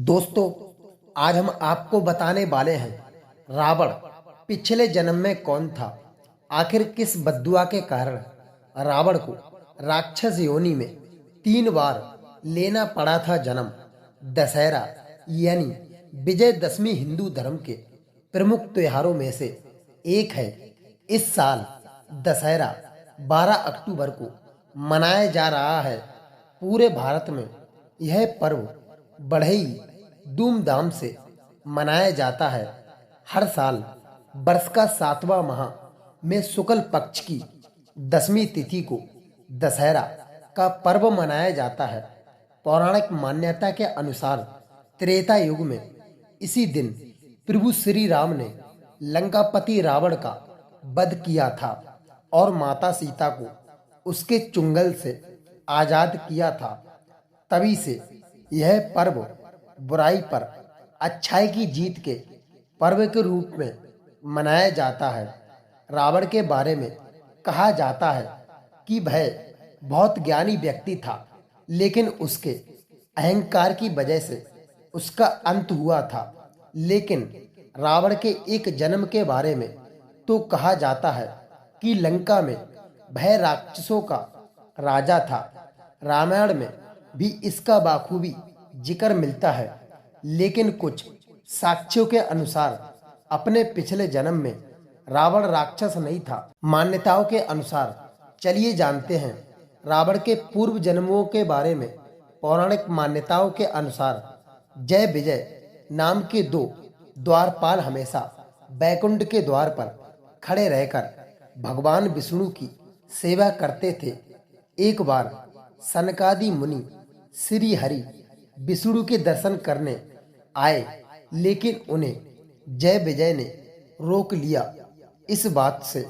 दोस्तों, आज हम आपको बताने वाले हैं रावण पिछले जन्म में कौन था। आखिर किस बद्दुआ के कारण रावण को राक्षस योनि में 3 बार लेना पड़ा था जन्म। दशहरा यानी विजयदशमी हिंदू धर्म के प्रमुख त्योहारों में से एक है। इस साल दशहरा 12 अक्टूबर को मनाया जा रहा है। पूरे भारत में यह पर्व बड़े ही धूमधाम से मनाया जाता है। हर साल वर्ष का 7वां माह में शुक्ल पक्ष की 10वीं तिथि को दशहरा का पर्व मनाया जाता है। पौराणिक मान्यता के अनुसार त्रेता युग में इसी दिन प्रभु श्री राम ने लंकापति रावण का वध किया था और माता सीता को उसके चुंगल से आजाद किया था। तभी से यह पर्व बुराई पर अच्छाई की जीत के पर्व के रूप में मनाया जाता है। रावण के बारे में कहा जाता है कि वह बहुत ज्ञानी व्यक्ति था, लेकिन उसके अहंकार की वजह से उसका अंत हुआ था। लेकिन रावण के एक जन्म के बारे में तो कहा जाता है कि लंका में वह राक्षसों का राजा था। रामायण में भी इसका बाखूबी जिक्र मिलता है, लेकिन कुछ साक्ष्यों के अनुसार अपने पिछले जन्म में रावण राक्षस नहीं था। मान्यताओं के अनुसार चलिए जानते हैं रावण के पूर्व जन्मों के बारे में। पौराणिक मान्यताओं के अनुसार जय विजय नाम के 2 द्वारपाल हमेशा बैकुंठ के द्वार पर खड़े रहकर भगवान विष्णु की सेवा करते थे। एक बार सनकादि मुनि श्री हरि विष्णु के दर्शन करने आए, लेकिन उन्हें जय विजय ने रोक लिया। इस बात से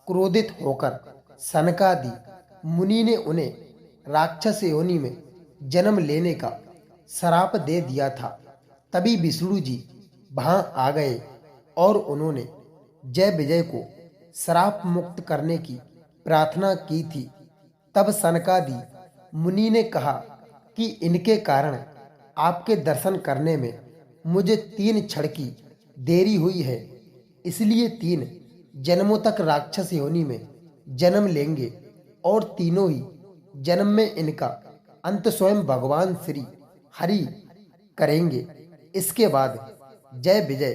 क्रोधित होकर सनकादि मुनि ने उन्हें राक्षस योनि में जन्म लेने का श्राप दे दिया था। तभी विष्णु जी वहां आ गए और उन्होंने जय विजय को श्राप मुक्त करने की प्रार्थना की थी। तब सनकादि मुनि ने कहा कि इनके कारण आपके दर्शन करने में मुझे 3 क्षण की देरी हुई है, इसलिए 3 जन्मों तक राक्षस योनि में जन्म लेंगे और तीनों ही जन्म में इनका अंत स्वयं भगवान श्री हरि करेंगे। इसके बाद जय विजय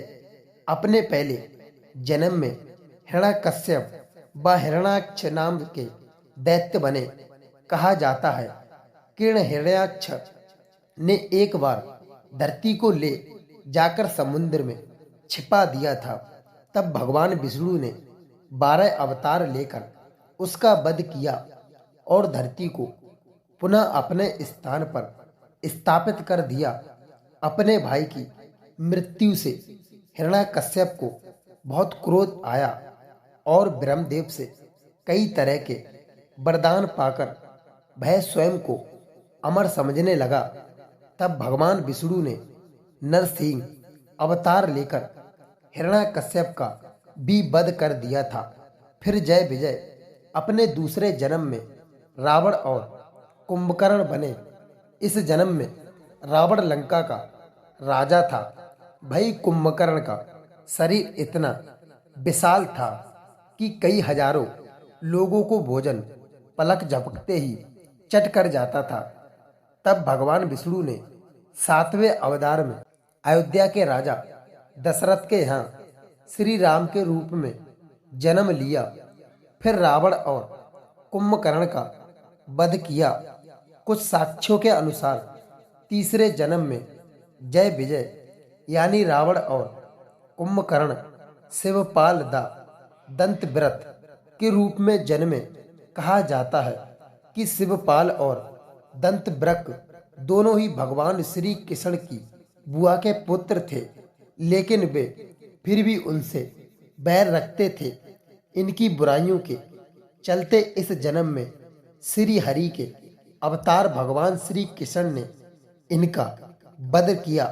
अपने पहले जन्म में हिरण्यकश्यप व हिरण्याक्ष नाम के दैत्य बने। कहा जाता है कि हिरण्याक्ष ने एक बार धरती को ले जाकर समुद्र में छिपा दिया था। तब भगवान विष्णु ने 12 अवतार लेकर उसका वध किया और धरती को पुनः अपने स्थान पर स्थापित कर दिया। अपने भाई की मृत्यु से हिरण्यकश्यप को बहुत क्रोध आया और ब्रह्मदेव से कई तरह के वरदान पाकर वह स्वयं को अमर समझने लगा। तब भगवान विष्णु ने नरसिंह अवतार लेकर हिरण्यकश्यप का भी वध कर दिया था। फिर जय विजय अपने दूसरे जन्म में रावण और कुंभकर्ण बने। इस जन्म में रावण लंका का राजा था। भाई कुंभकर्ण का शरीर इतना विशाल था कि कई हजारों लोगों को भोजन पलक झपकते ही चट कर जाता था। तब भगवान विष्णु ने 7वें अवतार में अयोध्या के राजा दशरथ के यहाँ श्री राम के रूप में जन्म लिया। फिर रावण और कुंभकर्ण का वध किया। कुछ साक्ष्यों के अनुसार तीसरे जन्म में जय विजय यानी रावण और कुंभकर्ण शिवपाल दंत व्रत के रूप में जन्मे। कहा जाता है कि शिवपाल और दंत व्रत दोनों ही भगवान श्री कृष्ण की बुआ के पुत्र थे, लेकिन वे फिर भी उनसे बैर रखते थे। इनकी बुराइयों के चलते इस जन्म में श्री हरि के अवतार भगवान श्री कृष्ण ने इनका वध किया।